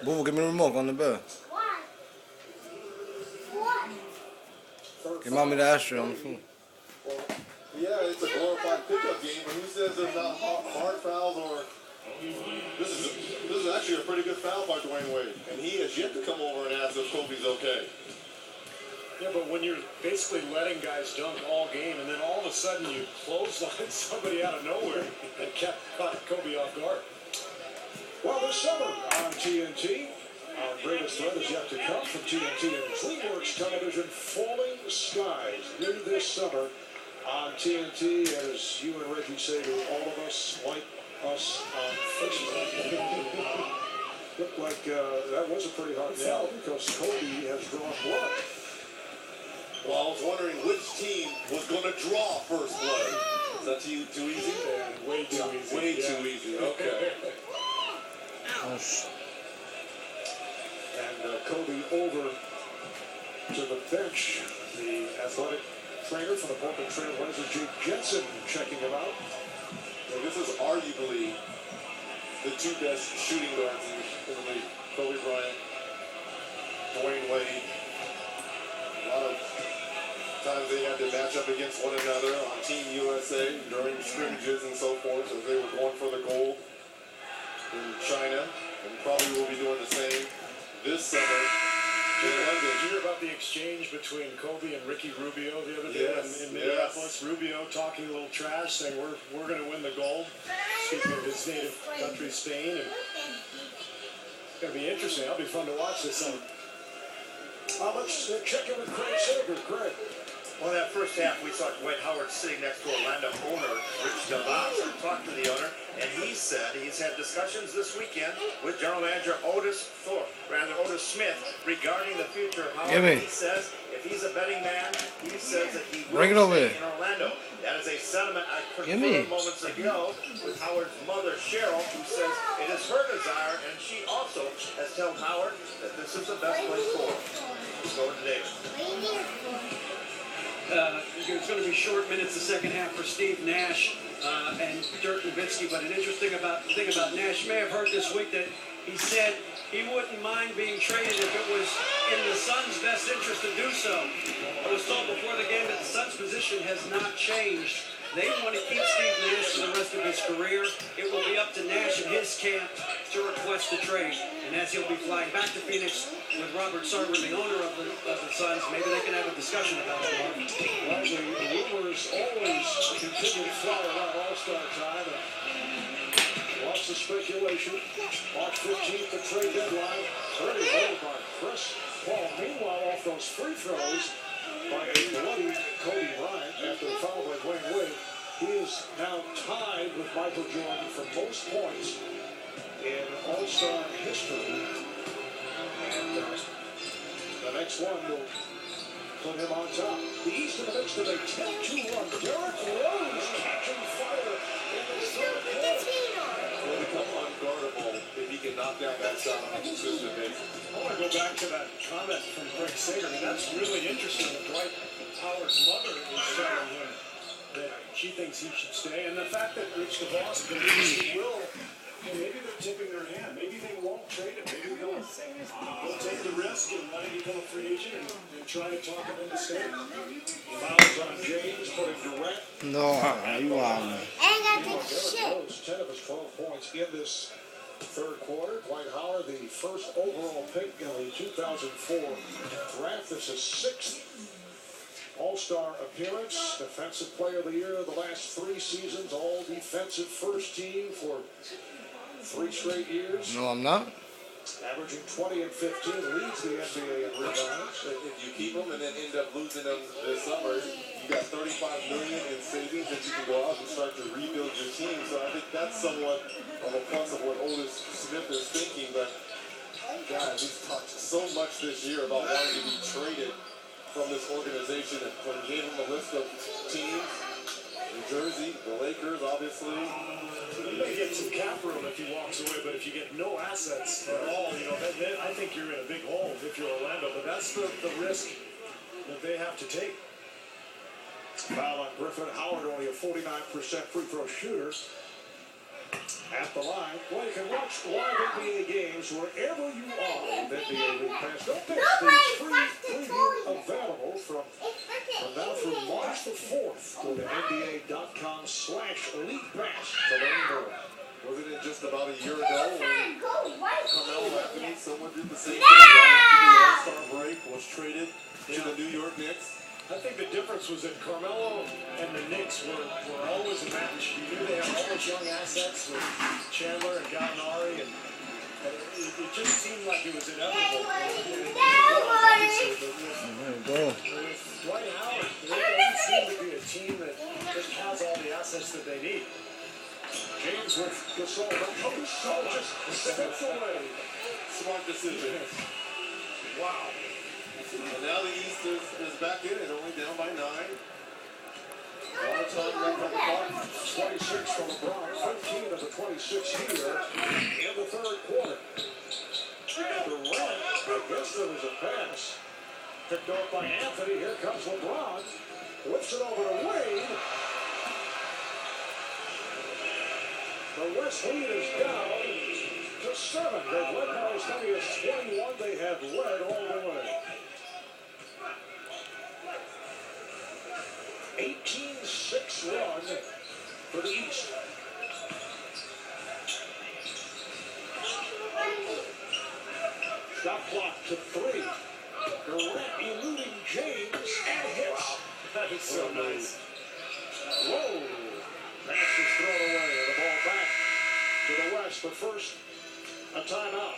Boo, give me the remote on the bell. Why? What? Give mommy the ashtray on the phone. Well, yeah, it's a glorified pickup game, but who says there's not hard fouls or... This is actually a pretty good foul by Dwayne Wade, and he has yet to come over and ask if Kobe's okay. Yeah, but when you're basically letting guys dunk all game, and then all of a sudden you clothesline somebody out of nowhere and caught Kobe off guard. Well, this summer on TNT, our greatest threat is yet to come from TNT and DreamWorks Television, Falling Skies, new this summer on TNT. As you and Reggie say to all of us, like us on Facebook. Looked like that was a pretty hard foul because Kobe has drawn blood. Well, I was wondering which team was going to draw first blood. Is that too easy? Yeah, way too easy. Way too easy, okay. And Kobe over to the bench. The athletic trainer for the Portland Trail Blazers, Jake Jensen, checking him out. And this is arguably the two best shooting guards in the league. Kobe Bryant, Dwayne Wade. A lot of times they had to match up against one another on Team USA during scrimmages and so forth as they were going for the gold in China, and probably will be doing the same this summer in London. Did you hear about the exchange between Kobe and Ricky Rubio the other day in Minneapolis? Yes. Rubio talking a little trash, saying we're going to win the gold. Speaking of his native country, Spain, and it's going to be interesting. It'll be fun to watch this summer. Let's check in with Craig Sager. Craig. Well, that first half, we saw Dwight Howard sitting next to Orlando owner Rich DeVos and talked to the owner, and he said he's had discussions this weekend with General Manager Otis Smith regarding the future of Howard. He says if he's a betting man, he says that he will stay in Orlando. That is a sentiment I confirmed moments ago with Howard's mother, Cheryl, who says it is her desire, and she also has told Howard that this is the best place for him. Go to David. It's going to be short minutes the second half for Steve Nash and Dirk Nowitzki. But an interesting thing about Nash, you may have heard this week that he said he wouldn't mind being traded if it was in the Suns' best interest to do so. I was told before the game that the Suns' position has not changed. They want to keep Steve Nash for the rest of his career. It will be up to Nash and his camp to request the trade. And as he'll be flying back to Phoenix with Robert Sarver, the owner of the Suns, maybe they can have a discussion about it. Well, the rumors always continue to fly around All-Star time. Lots of speculation. March 15th, the trade deadline. Very low by Chris Paul. Meanwhile, off those free throws by a bloody Kobe Bryant after the foul by Dwayne Wade, he is now tied with Michael Jordan for most points in All-Star history. And the next one will put him on top. The East of the Mix with a 10-2 run. Derrick Rose catching fire in the third quarter. Will become unguardable if he can knock down that shot on a consistent basis. I want to go back to that comment from Craig Sager. I mean, that's really interesting that Dwight Howard's mother is telling him that she thinks he should stay. And the fact that Rich DeVos believes he will, maybe they're tipping their hand. Maybe they won't trade him. Maybe they'll take the risk and let him become a free agent and try to talk him into staying. Fouls on James, putting Durant. No, you are. I ain't got big shit. 10 of his 12 points in this third quarter. Dwight Howard, the first overall pick in the 2004 draft. This is sixth All-Star appearance. Defensive Player of the Year the last 3 seasons. All defensive first team for 3 straight years. No, I'm not. Averaging 20 and 15, leads the NBA in rebounds. If you keep them and then end up losing them this summer, you got $35 million in savings that you can go out and start to rebuild your team. So I think that's somewhat of a plus of what Otis Smith is thinking. But God, he's talked so much this year about wanting to be traded from this organization, and when he gave him a list of teams, New Jersey, the Lakers, obviously. You may get some cap room if he walks away, but if you get no assets at all, then I think you're in a big hole if you're Orlando. But that's the risk that they have to take. Foul on Griffin. Howard only a 49% free throw shooter. at the line. Well, you can watch live NBA games wherever you are with NBA League Pass. Don't miss these free preview available from now through March the 4th. Go to NBA.com/League Pass to learn more. Wasn't it just about a year ago when Carmelo Anthony, someone did the same thing No! right after the All-Star break, was traded to the New York Knicks? I think the difference was that Carmelo and the Knicks were always a match. You knew they had all those young assets with Chandler and Gallinari, and it just seemed like it was inevitable. There you go. With Dwight Howard, they seem to be a team that just has all the assets that they need. James with Gasol. Gasol just steps away. Smart decision. Wow. And now the East is back in it, only down by 9. A lot of time left on the clock. 26 from LeBron, 15 of the 26 here in the third quarter. Durant, I guess there was a pass picked off by Anthony. Here comes LeBron. Whips it over to Wade. The West lead is down to 7. They've led by as many as 21. They have led all the way. 18-6 run for the East. Shot clock to 3. Durant eluding James and hits. That is so nice. Whoa. Pass is thrown away. The ball back to the West, but first, a timeout.